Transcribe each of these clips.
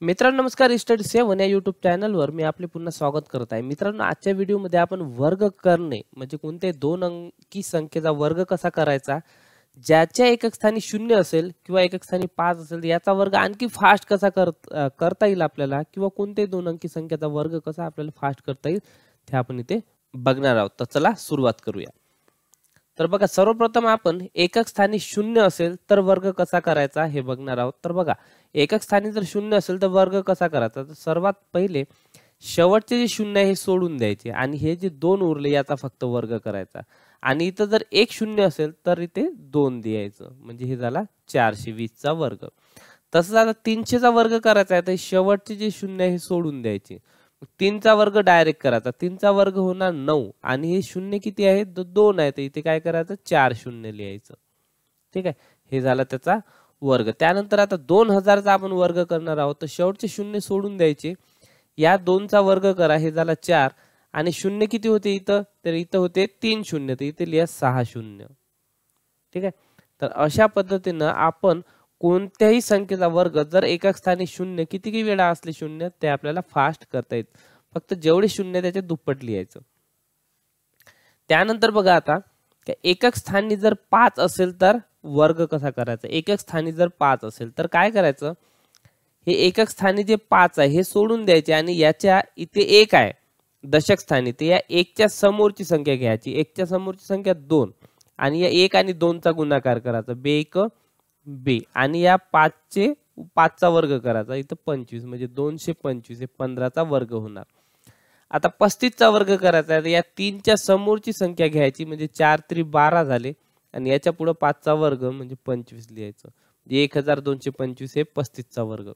मित्रांनो नमस्कार. स्टडी 7 या YouTube चॅनलवर मी आपले पुन्हा स्वागत करत आहे. मित्रांनो आजच्या व्हिडिओमध्ये आपण वर्ग करणे म्हणजे कोणते दोन अंकी संख्येचा वर्ग कसा करायचा, ज्याच्या एकक स्थानी 0 असेल किंवा एकक स्थानी 5 असेल याचा वर्ग आणखी फास्ट कसा करता येईल आपल्याला, किंवा कोणते दोन अंकी संख्येचा वर्ग कसा आपल्याला फास्ट करता येईल ते आपण इथे बघणार आहोत. तर चला सुरुवात करूया. तर बघा, सर्वप्रथम आपण एकक स्थानी 0 असेल तर वर्ग कसा करायचा हे बघणार आहोत. तर बघा, एकक स्थानी जर 0 असेल तर वर्ग कसा करायचा, तर सर्वात पहिले शेवटचे जे 0 आहे हे सोडून द्यायचे आणि हे जे 2 उरले याचा फक्त वर्ग करायचा. आणि इथं जर एक 0 असेल तर इथे 2 द्यायचं, म्हणजे हे झाला 420 चा वर्ग. तसंच आता 300 चा वर्ग करायचा आहे तर शेवटचे जे 0 आहे हे सोडून द्यायचे. 3 चा वर्ग डायरेक्ट करायचा. 3 चा वर्ग होणार 9 आणि हे 0 किती आहे, 2 आहे, तर इथे काय करायचं 4 0 लिहायचं. ठीक आहे, हे झालं त्याचा वर्ग. त्यानंतर आता 2000 चा आपण वर्ग करणार आहोत, तर शेवटचे 0 सोडून द्यायचे. या 2 चा वर्ग करा, हे झाला 4 आणि 0 किती होते इथं, तर इथं होते 3 0, तर इथे लिहा 6 0. ठीक आहे, तर अशा पद्धतीनं आपण कोणत्याही संख्येचा वर्ग जर एकक स्थानी 0 किती वेळा असले 0 ते आपल्याला फास्ट करता येईल. फक्त जेवढे 0 त्याचे दुप्पट लिहायचं. त्यानंतर बघा आता एकक स्थानी जर 5 असेल तर वर्ग कसा करायचा. एकक स्थानी जर 5 असेल तर काय करायचं, हे एकक स्थानी जे 5 आहे हे सोडून द्यायचे आणि याच्या इथे 1 आहे दशक स्थानी, ते या 1 च्या समोरची संख्या घ्यायची. 1 च्या समोरची संख्या 2 आणि या 1 आणि 2 चा गुणाकार करायचा, बे 1 बे, आणि या 5 चा वर्ग करायचा. इथं 25 म्हणजे 225 हे 15 चा वर्ग होणार. आता 35 चा वर्ग करायचा आहे, या 3 च्या समोरची संख्या घ्यायची, म्हणजे 4 3 12 झाले आणि याच्या पुढे 5 चा वर्ग म्हणजे 25 लिहायचं, म्हणजे 1225 हे 35 चा वर्ग.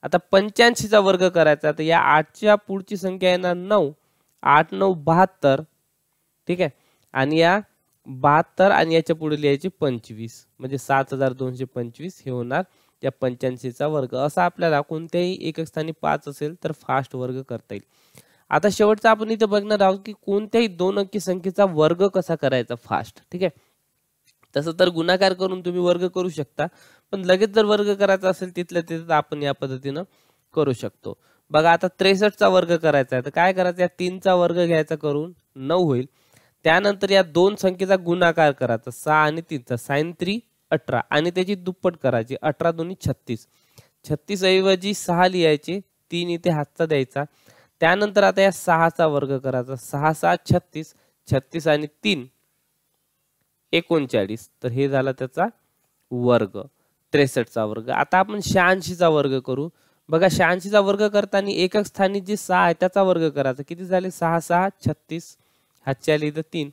आता 85 चा वर्ग करायचा, तर या 8 च्या पुढची संख्या येणार 9, 8 9 72. ठीक आहे, आणि या 72 आणि याच्या पुढे लिहायचे 25, म्हणजे 7225 हे होणार या 85 चा वर्ग. असा आपल्याला कोणत्याही एकक स्थानी 5 असेल तर फास्ट वर्ग करता येईल. आता शेवटचा आपण इथे बघणार आहोत की कोणत्याही दोन अंकी संख्येचा वर्ग कसा करायचा फास्ट. ठीक आहे, तसं तर गुणाकार करून तुम्ही वर्ग करू शकता, पण लगेच जर वर्ग करायचा असेल तिथल्या तिथं आपण या पद्धतीनं करू शकतो. बघा, आता 63 चा वर्ग करायचा आहे तर काय करायचं, या 3 चा वर्ग घ्यायचा करून 9 होईल. त्यानंतर या दोन संख्येचा गुणाकार करायचा, 6 आणि 3 चा, sin 3 18 आणि त्याची दुप्पट करायची, 18 2 36. 36 ऐवजी 6 लिहायचे, 3 इथे हातचा द्यायचा. त्यानंतर आता या 6 चा वर्ग करायचा, 6 6 36, 36 आणि 3 39, तर हे झाला त्याचा वर्ग. 63 चा वर्ग. आता आपण 86 चा वर्ग करू. बघा, 86 चा वर्ग करताना एकक स्थानी जे 6 आहे त्याचा वर्ग करायचा. किती झाले, 6 6 36, हातच्या आले इथं 3.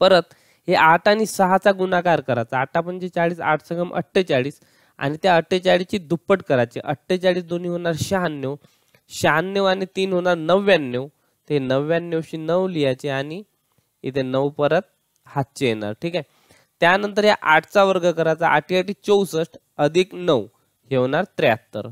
परत हे 8 आणि 6 चा गुणाकार करायचा, 8 म्हणजे 40, 8 संगम 48 आणि त्या 48 ची दुप्पट करायची. 48 दोन्ही होणार 96, 96 आणि 3 होणार 99, ते 99 शी 9 लिहायचे आणि इथे 9 परत हातचे येणार. ठीक आहे, त्यानंतर या 8 चा वर्ग करायचा, 8 8 64 अधिक 9 हे होणार 73.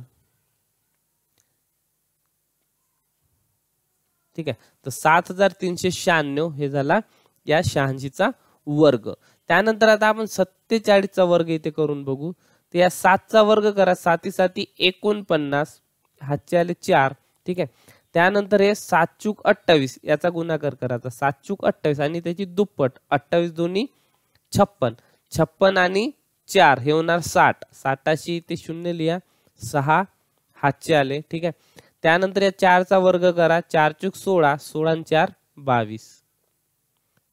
ठीक आहे, तर 7396 हे झाला या 86 चा वर्ग. त्यानंतर आता आपण 47 चा वर्ग इथे करून बघू. तर या 7 चा वर्ग करा, 7 7 49, हातचे आले 4. ठीक आहे, त्यानंतर हे 7 चूक 28 याचा गुणाकार करायचा, 7 चूक 28 आणि त्याची दुप्पट, 28 दोन्ही 56, 56 आणि 4 हे होणार 60. 60शी इथे 0 लिहा, 6 हातचे आले. ठीक आहे, त्यानंतर या 4 चा वर्ग करा, 4 चूक 16, 16 आणि 4 22,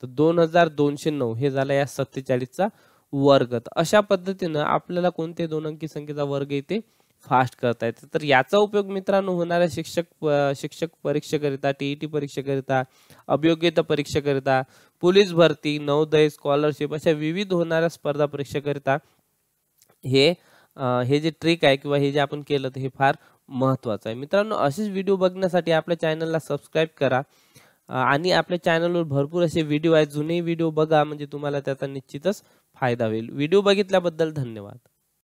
तर 2209 हे झालं या 47 चा वर्ग. तर अशा पद्धतीनं आपल्याला कोणते दोन अंकी संख्येचा वर्ग इथे फास्ट करता येते. तर याचा उपयोग मित्रांनो होणाऱ्या शिक्षक परीक्षेकरिता, टीईटी परीक्षेकरिता, अभियोग्यता परीक्षेकरिता, पोलीस भरती, नवोदय, स्कॉलरशिप अशा विविध होणाऱ्या स्पर्धा परीक्षेकरिता हे जे ट्रिक आहे किंवा हे जे आपण केलं तर हे फार महत्वाचं आहे. मित्रांनो, असेच व्हिडिओ बघण्यासाठी आपल्या चॅनलला सबस्क्राईब करा आणि आपल्या चॅनलवर भरपूर असे व्हिडिओ आहेत, जुने व्हिडिओ बघा, म्हणजे तुम्हाला त्याचा निश्चितच फायदा होईल. व्हिडिओ बघितल्याबद्दल धन्यवाद.